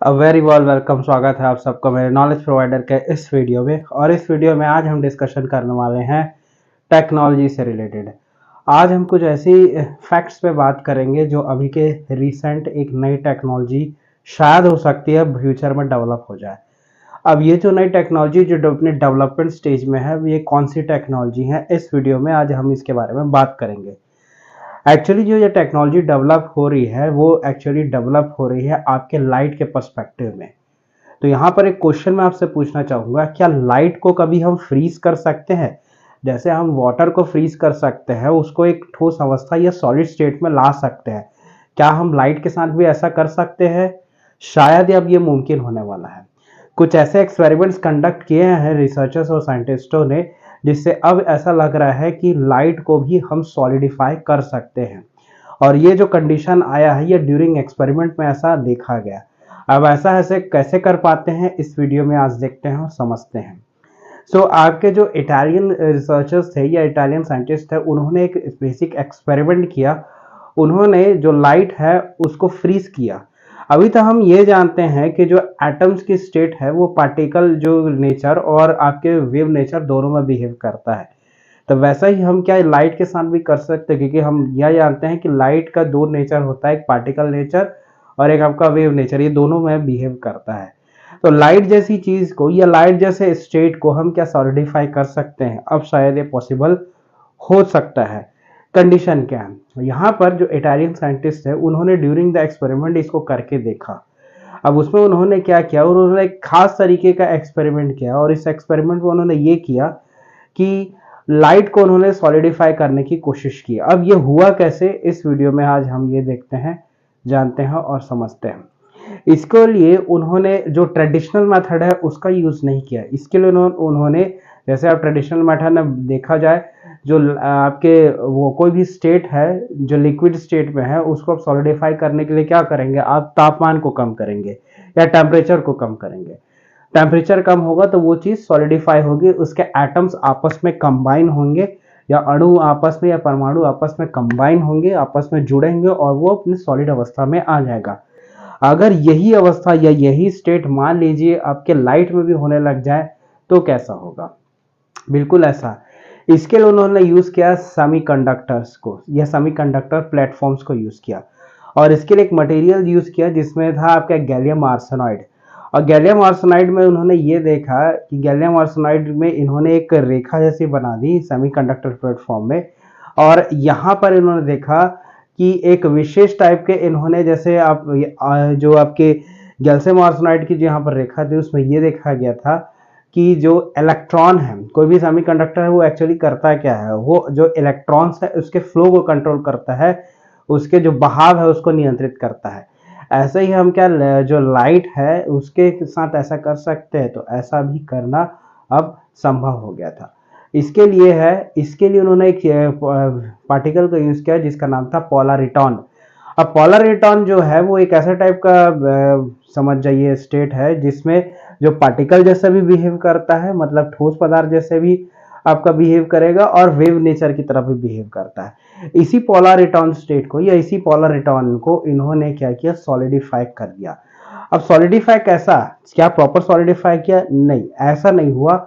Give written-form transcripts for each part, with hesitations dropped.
Very welcome. स्वागत है आप सबका मेरे नॉलेज प्रोवाइडर के इस वीडियो में। और इस वीडियो में आज हम डिस्कशन करने वाले हैं टेक्नोलॉजी से रिलेटेड। आज हम कुछ ऐसी फैक्ट्स पे बात करेंगे जो अभी के रिसेंट एक नई टेक्नोलॉजी शायद हो सकती है फ्यूचर में डेवलप हो जाए। अब ये जो नई टेक्नोलॉजी जो अपने डेवलपमेंट स्टेज में है, ये कौन सी टेक्नोलॉजी है, इस वीडियो में आज हम इसके बारे में बात करेंगे। एक्चुअली जो ये टेक्नोलॉजी डेवलप हो रही है वो एक्चुअली डेवलप हो रही है आपके लाइट के पर्सपेक्टिव में। तो यहाँ पर एक क्वेश्चन मैं आपसे पूछना चाहूँगा, क्या लाइट को कभी हम फ्रीज कर सकते हैं? जैसे हम वाटर को फ्रीज कर सकते हैं, उसको एक ठोस अवस्था या सॉलिड स्टेट में ला सकते हैं, क्या हम लाइट के साथ भी ऐसा कर सकते हैं? शायद अब ये मुमकिन होने वाला है। कुछ ऐसे एक्सपेरिमेंट्स कंडक्ट किए हैं रिसर्चर्स और साइंटिस्टों ने, जिससे अब ऐसा लग रहा है कि लाइट को भी हम सॉलिडिफाई कर सकते हैं। और ये जो कंडीशन आया है, ये ड्यूरिंग एक्सपेरिमेंट में ऐसा देखा गया। अब ऐसा ऐसे कैसे कर पाते हैं, इस वीडियो में आज देखते हैं और समझते हैं। आपके जो इटालियन रिसर्चर्स थे या इटालियन साइंटिस्ट थे, उन्होंने एक बेसिक एक्सपेरिमेंट किया। उन्होंने जो लाइट है उसको फ्रीज किया। अभी तो हम ये जानते हैं कि जो एटम्स की स्टेट है वो पार्टिकल जो नेचर और आपके वेव नेचर दोनों में बिहेव करता है। तो वैसा ही हम क्या लाइट के साथ भी कर सकते हैं, क्योंकि हम यह जानते हैं कि लाइट का दो नेचर होता है, एक पार्टिकल नेचर और एक आपका वेव नेचर, ये दोनों में बिहेव करता है। तो लाइट जैसी चीज को या लाइट जैसे स्टेट को हम क्या सॉलिडिफाई कर सकते हैं? अब शायद ये पॉसिबल हो सकता है। कंडीशन क्या है? यहाँ पर जो इटालियन साइंटिस्ट है, उन्होंने ड्यूरिंग द एक्सपेरिमेंट इसको करके देखा। अब उसमें उन्होंने क्या किया, उन्होंने एक खास तरीके का एक्सपेरिमेंट किया और इस एक्सपेरिमेंट में उन्होंने ये किया कि लाइट को उन्होंने सॉलिडिफाई करने की कोशिश की। अब ये हुआ कैसे, इस वीडियो में आज हम ये देखते हैं, जानते हैं और समझते हैं। इसके लिए उन्होंने जो ट्रेडिशनल मेथड है उसका यूज नहीं किया। इसके लिए उन्होंने जैसे आप ट्रेडिशनल मेथड में देखा जाए, जो आपके वो कोई भी स्टेट है जो लिक्विड स्टेट में है, उसको आप सॉलिडिफाई करने के लिए क्या करेंगे, आप तापमान को कम करेंगे या टेम्परेचर को कम करेंगे। टेम्परेचर कम होगा तो वो चीज सॉलिडिफाई होगी, उसके एटम्स आपस में कंबाइन होंगे या अणु आपस में या परमाणु आपस में कंबाइन होंगे, आपस में जुड़ेंगे और वो अपनी सॉलिड अवस्था में आ जाएगा। अगर यही अवस्था या यही स्टेट मान लीजिए आपके लाइट में भी होने लग जाए तो कैसा होगा? बिल्कुल ऐसा। इसके लिए उन्होंने यूज किया सेमीकंडक्टर्स को या सेमीकंडक्टर प्लेटफॉर्म्स को यूज किया। और इसके लिए एक मटेरियल यूज किया जिसमें था आपका गैलियम आर्सेनाइड। और गैलियम आर्सेनाइड में उन्होंने ये देखा कि गैलियम आर्सेनाइड में इन्होंने एक रेखा जैसी बना दी सेमीकंडक्टर प्लेटफॉर्म में। और यहाँ पर इन्होंने देखा कि एक विशेष टाइप के इन्होंने, जैसे आप जो आपके गैलियम आर्सेनाइड की जो यहाँ पर रेखा थी, उसमें ये देखा गया था कि जो इलेक्ट्रॉन है, कोई भी सेमीकंडक्टर है, वो एक्चुअली करता क्या है, वो जो इलेक्ट्रॉन्स है उसके फ्लो को कंट्रोल करता है, उसके जो बहाव है उसको नियंत्रित करता है। ऐसे ही हम क्या जो लाइट है उसके साथ ऐसा कर सकते हैं, तो ऐसा भी करना अब संभव हो गया था। इसके लिए उन्होंने एक पार्टिकल को यूज किया जिसका नाम था पोलरिटॉन। अब पोलरिटॉन जो है वो एक ऐसा टाइप का समझ जाइए स्टेट है जिसमें जो पार्टिकल जैसा भी बिहेव करता है, मतलब ठोस पदार्थ जैसे भी आपका बिहेव करेगा और वेव नेचर की तरफ भी बिहेव करता है। इसी पोलरिटॉन स्टेट को या इसी पोलरिटॉन को इन्होंने क्या किया, सॉलिडिफाई कर दिया। अब सॉलिडिफाई कैसा, क्या प्रॉपर सॉलिडिफाई किया? नहीं, ऐसा नहीं हुआ।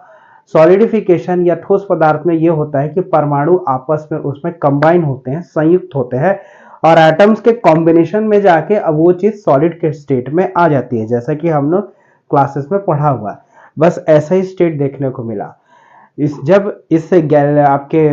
सॉलिडिफिकेशन या ठोस पदार्थ में यह होता है कि परमाणु आपस में उसमें कंबाइन होते हैं, संयुक्त होते हैं और एटम्स के कॉम्बिनेशन में जाके अब वो चीज सॉलिड के स्टेट में आ जाती है, जैसा कि हम लोग क्लासेस में पढ़ा हुआ। बस ऐसा ही स्टेट देखने को मिला। जब इस आपके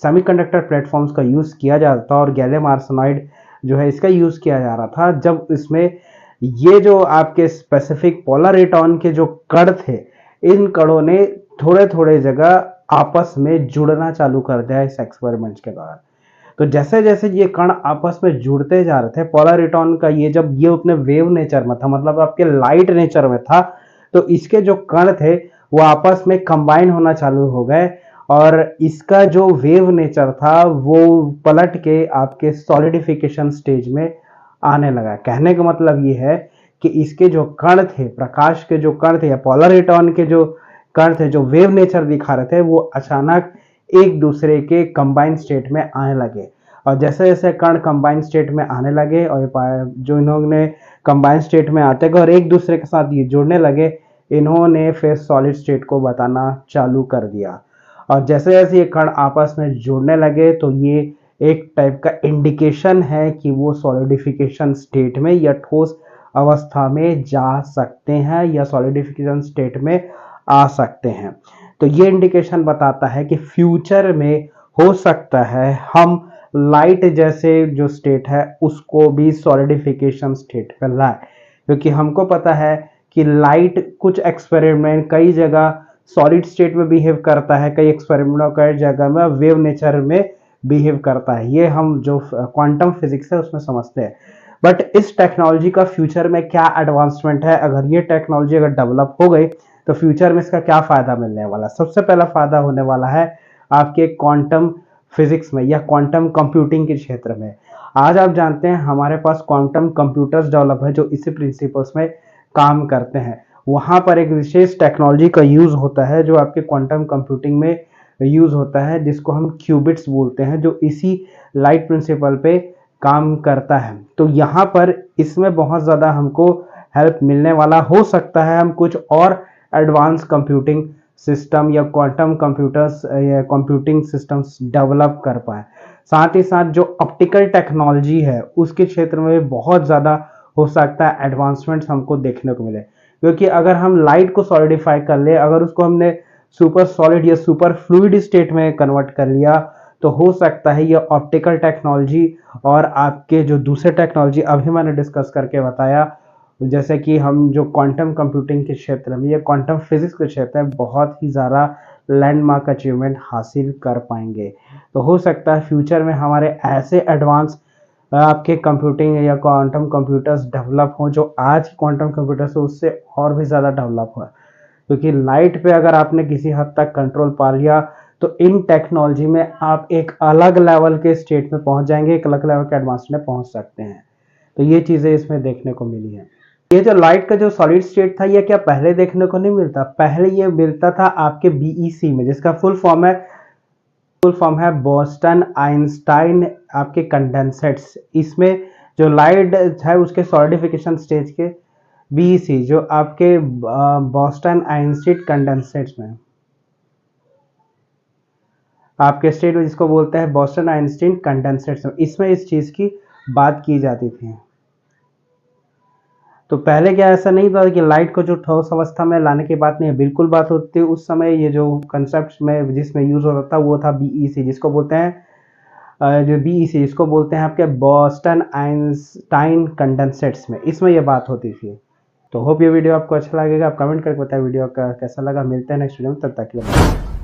सेमीकंडक्टर प्लेटफॉर्म्स का यूज किया जाता था और गैलियम आर्सेनाइड जो है इसका यूज किया जा रहा था, जब इसमें ये जो आपके स्पेसिफिक पोलरिटॉन के जो कण थे, इन कणों ने थोड़े थोड़े जगह आपस में जुड़ना चालू कर दिया इस एक्सपेरिमेंट के दौरान। तो जैसे जैसे ये कण आपस में जुड़ते जा रहे थे, पोलरिटॉन का ये जब ये अपने वेव नेचर में था, मतलब आपके लाइट नेचर में था, तो इसके जो कण थे वो आपस में कंबाइन होना चालू हो गए और इसका जो वेव नेचर था वो पलट के आपके सॉलिडिफिकेशन स्टेज में आने लगा। कहने का मतलब ये है कि इसके जो कण थे, प्रकाश के जो कण थे या पोलरिटॉन के जो कण थे, जो वेव नेचर दिखा रहे थे, वो अचानक एक दूसरे के कंबाइन स्टेट में आने लगे। और जैसे जैसे कण कंबाइन स्टेट में आने लगे और जो इन्होंने कंबाइंड स्टेट में आते गए और एक दूसरे के साथ ये जुड़ने लगे, इन्होंने फिर सॉलिड स्टेट को बताना चालू कर दिया। और जैसे जैसे ये कण आपस में जुड़ने लगे तो ये एक टाइप का इंडिकेशन है कि वो सॉलिडिफिकेशन स्टेट में या ठोस अवस्था में जा सकते हैं या सॉलिडिफिकेशन स्टेट में आ सकते हैं। तो ये इंडिकेशन बताता है कि फ्यूचर में हो सकता है हम लाइट जैसे जो स्टेट है उसको भी सॉलिडिफिकेशन स्टेट पे लाए, क्योंकि हमको पता है कि लाइट कुछ एक्सपेरिमेंट कई जगह सॉलिड स्टेट में बिहेव करता है, कई एक्सपेरिमेंट कई जगह में वेव नेचर में बिहेव करता है। ये हम जो क्वांटम फिजिक्स है उसमें समझते हैं। बट इस टेक्नोलॉजी का फ्यूचर में क्या एडवांसमेंट है, अगर ये टेक्नोलॉजी अगर डेवलप हो गई तो फ्यूचर में इसका क्या फायदा मिलने वाला। सबसे पहला फायदा होने वाला है आपके क्वांटम फिजिक्स में या क्वांटम कंप्यूटिंग के क्षेत्र में। आज आप जानते हैं हमारे पास क्वांटम कंप्यूटर्स डेवलप है जो इसी प्रिंसिपल्स में काम करते हैं। वहां पर एक विशेष टेक्नोलॉजी का यूज होता है जो आपके क्वांटम कंप्यूटिंग में यूज होता है, जिसको हम क्यूबिट्स बोलते हैं, जो इसी लाइट प्रिंसिपल पे काम करता है। तो यहाँ पर इसमें बहुत ज़्यादा हमको हेल्प मिलने वाला हो सकता है, हम कुछ और एडवांस कंप्यूटिंग सिस्टम या क्वांटम कंप्यूटर्स या कंप्यूटिंग सिस्टम्स डेवलप कर पाए। साथ ही साथ जो ऑप्टिकल टेक्नोलॉजी है उसके क्षेत्र में बहुत ज़्यादा हो सकता है एडवांसमेंट्स हमको देखने को मिले, क्योंकि अगर हम लाइट को सॉलिडिफाई कर ले, अगर उसको हमने सुपर सॉलिड या सुपर फ्लूइड स्टेट में कन्वर्ट कर लिया, तो हो सकता है ये ऑप्टिकल टेक्नोलॉजी और आपके जो दूसरे टेक्नोलॉजी अभी मैंने डिस्कस करके बताया, जैसे कि हम जो क्वांटम कंप्यूटिंग के क्षेत्र में या क्वांटम फिजिक्स के क्षेत्र में बहुत ही ज़्यादा लैंडमार्क अचीवमेंट हासिल कर पाएंगे। तो हो सकता है फ्यूचर में हमारे ऐसे एडवांस आपके कंप्यूटिंग या क्वांटम कंप्यूटर्स डेवलप हों जो आज क्वांटम कंप्यूटर्स है उससे और भी ज़्यादा डेवलप हो, क्योंकि लाइट पे अगर आपने किसी हद तक कंट्रोल पा लिया तो इन टेक्नोलॉजी में आप एक अलग लेवल के स्टेट में पहुंच जाएंगे, एक अलग लेवल के एडवांस में पहुंच सकते हैं। तो ये चीज़ें इसमें देखने को मिली हैं। ये जो लाइट का जो सॉलिड स्टेट था ये क्या पहले देखने को नहीं मिलता, पहले ये मिलता था आपके बीईसी में, जिसका फुल फॉर्म है बोस्टन आइंस्टाइन आपके कंडेंसेट्स। इसमें जो लाइट है उसके सॉलिडिफिकेशन स्टेज के बीईसी जो आपके बोस्टन आइंस्टीन कंडेंसेट्स में आपके स्टेट में जिसको बोलते हैं बोस्टन आइंस्टीन कंडेंसेट्स में, इसमें इस चीज़ की बात की जाती थी। तो पहले क्या ऐसा नहीं था कि लाइट को जो ठोस अवस्था में लाने की बात नहीं है, बिल्कुल बात होती है। उस समय ये जो कंसेप्ट में जिसमें यूज होता था वो था बीईसी, जिसको बोलते हैं जो बीईसी जिसको बोलते हैं आपके बोस्टन आइंस्टाइन कंडेंसेट्स में, इसमें ये बात होती थी। तो होप ये वीडियो आपको अच्छा लगेगा, आप कमेंट करके बताएं वीडियो का कैसा लगा। मिलते हैं नेक्स्ट वीडियो में, तब तक के लिए।